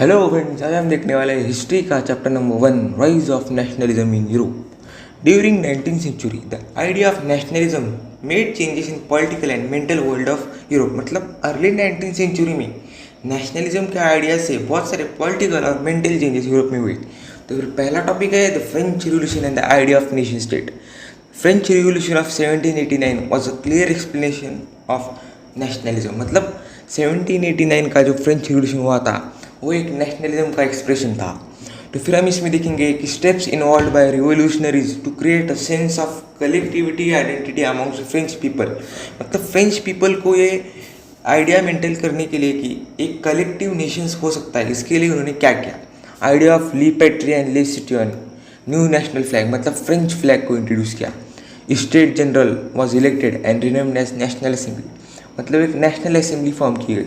Hello friends, आज हम देखने वाले हैं हिस्ट्री का chapter number 1, rise of nationalism in Europe. During 19th century the idea of nationalism made changes in political and mental world of Europe. मतलब early 19th century में nationalism के idea से बहुत सारे पॉलिटिकल और मेंटल चेंजेस यूरोप में हुए। तो फिर पहला टॉपिक है the French revolution and the idea of nation state. French revolution of 1789 was a clear explanation of nationalism. मतलब 1789 का जो फ्रेंच रिवोल्यूशन हुआ था वो एक नेशनलिज्म का एक्सप्रेशन था। तो फिर हम इसमें देखेंगे कि steps involve by revolutionaries to create a sense of collectivity identity amongst French people. मतलब फ्रेंच पीपल को ये आइडिया मेंटेन करने के लिए कि एक कलेक्टिव नेशंस हो सकता है, इसके लिए उन्होंने क्या किया। आइडिया ऑफ ली पैट्री एंड ली सिटियन, न्यू नेशनल फ्लैग मतलब फ्रेंच फ्लैग को इंट्रोड्यूस किया। State general was elected and renamed as national assembly. मतलब एक नेशनल असेंबली फॉर्म की गई।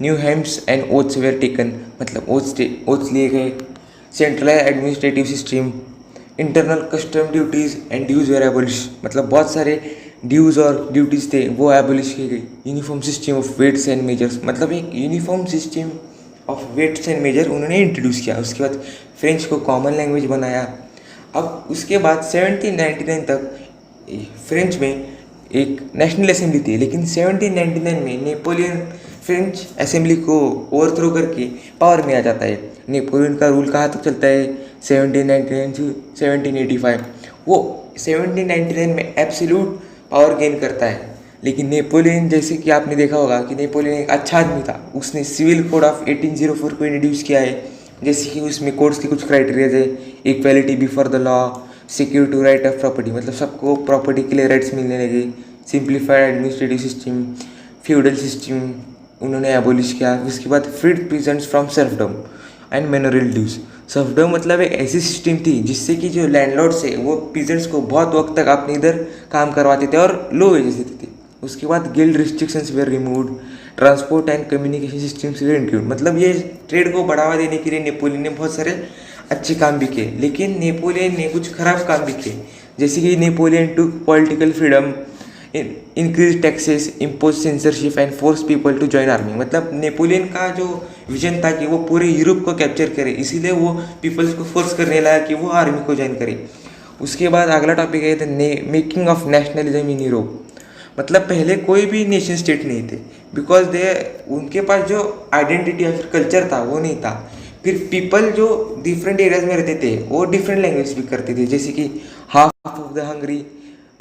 New hymns and oaths were taken, मतलब ओथ्स लिए गए। Centralise administrative system, internal custom duties and dues were abolish. मतलब बहुत सारे ड्यूज और ड्यूटीज थे वो एबोलिश की गई। Uniform system of weights and measures, मतलब एक uniform system of weights and measure उन्होंने इंट्रोड्यूस किया। उसके बाद फ्रेंच को कॉमन लैंग्वेज बनाया। अब उसके बाद 1799 तक फ्रेंच में एक नेशनल असेंबली थी, लेकिन 1799 में नेपोलियन फ्रेंच असेंबली को ओवरथ्रो करके पावर में आ जाता है। नेपोलियन का रूल कहाँ तक चलता है? 1799 से 1785। वो 1799 में एब्सोल्यूट पावर गेन करता है। लेकिन नेपोलियन, जैसे कि आपने देखा होगा कि नेपोलियन एक अच्छा आदमी था, उसने सिविल कोड ऑफ 1804 को इंट्रोड्यूस किया है। जैसे कि उसमें कोड्स के कुछ क्राइटेरियाज है। Equality before the law, security right of property, मतलब सबको प्रॉपर्टी के लिए राइट्स मिलने लगे। Simplified administrative system, feudal system उन्होंने एबोलिश किया। उसके बाद freed peasants from serfdom and manorial dues. Serfdom मतलब एक ऐसी सिस्टम थी जिससे कि जो लैंडलॉर्ड्स है वो पीजेंट्स को बहुत वक्त तक अपने इधर काम करवाते थे और लो वेजेस देते थे। उसके बाद guild restrictions were removed, transport and communication systems were include. मतलब ये ट्रेड को बढ़ावा देने के लिए नेपोलियन ने बहुत सारे अच्छे काम भी किए, लेकिन नेपोलियन ने कुछ खराब काम भी किए। जैसे कि Napoleon took political freedom, increase taxes, impose censorship and force people to join army. मतलब नेपोलियन का जो विजन था कि वो पूरे यूरोप को कैप्चर करे, इसीलिए वो पीपल्स को फोर्स करने लगा कि वो आर्मी को ज्वाइन करे। उसके बाद अगला टॉपिक है the making of nationalism in Europe. मतलब पहले कोई भी नेशन स्टेट नहीं थे, बिकॉज दे उनके पास जो आइडेंटिटी या फिर कल्चर था वो नहीं था। फिर पीपल जो डिफरेंट एरियाज में रहते थे वो डिफरेंट लैंग्वेज स्पीक करते थे। जैसे कि half of the Hungary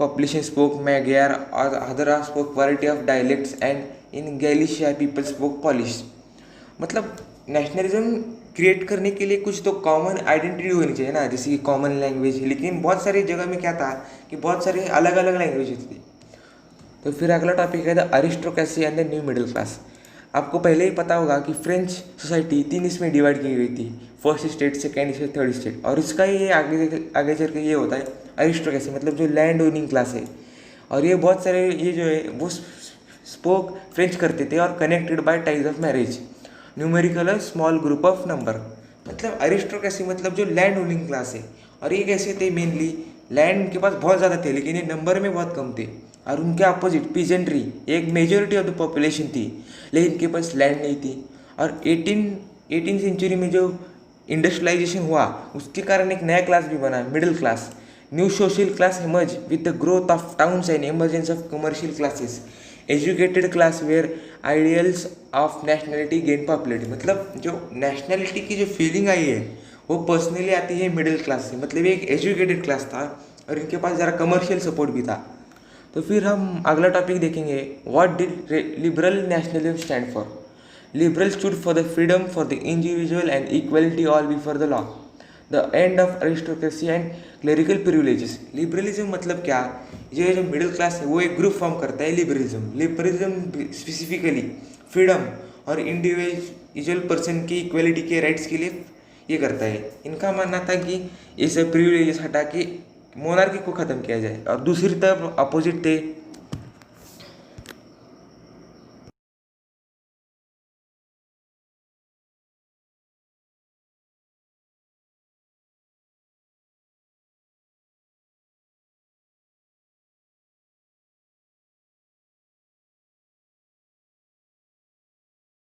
population spoke Magyar, or other spoke variety of dialects, and in Galicia people spoke Polish। मतलब नेशनलिज्म क्रिएट करने के लिए कुछ तो कॉमन आइडेंटिटी होनी चाहिए ना, जैसे कि कॉमन लैंग्वेज। लेकिन बहुत सारी जगह में क्या था कि बहुत सारे अलग अलग लैंग्वेज होती थी। तो फिर अगला टॉपिक है the aristocracy and the new middle class. आपको पहले ही पता होगा कि फ्रेंच सोसाइटी 3 इसमें डिवाइड की गई थी, first state, second state, third state. और इसका ये आगे चल के ये होता है अरिस्टोक्रेसी, मतलब जो लैंड ओनिंग क्लास है। और ये बहुत सारे ये जो है वो स्पोक फ्रेंच करते थे और connected by ties of marriage. Numerical small group of number. मतलब अरिस्टोक्रेसी मतलब जो लैंड ओनिंग क्लास है। और ये कैसे थे? मेनली लैंड उनके पास बहुत ज़्यादा थे, लेकिन ये नंबर में बहुत कम थे। और उनके अपोजिट पीजेंट्री एक मेजोरिटी ऑफ द पॉपुलेशन थी, लेकिन इनके पास लैंड नहीं थी। और 18 सेंचुरी में जो इंडस्ट्रियलाइजेशन हुआ उसके कारण एक नया क्लास भी बना, middle class. New social class emerge with the growth of towns and emergence of commercial classes. Educated class where ideals of nationality gain popularity. मतलब जो नेशनलिटी की जो फीलिंग आई है वो पर्सनली आती है मिडिल क्लास से। मतलब ये एक एजुकेटेड क्लास था और इनके पास ज़रा कमर्शियल सपोर्ट भी था। तो फिर हम अगला टॉपिक देखेंगे, what did liberal nationalism stand for. Liberal stood for the freedom for the individual and equality all before the law, the end of aristocracy and clerical privileges. Liberalism मतलब क्या? ये जो मिडिल क्लास है वो एक group form करता है liberalism specifically freedom और इंडिविजुअल पर्सन की इक्वलिटी के राइट्स के लिए ये करता है। इनका मानना था कि ये सब प्रिविलेजेस हटा के मोनार्की को ख़त्म किया जाए। और दूसरी तरफ अपोजिट थे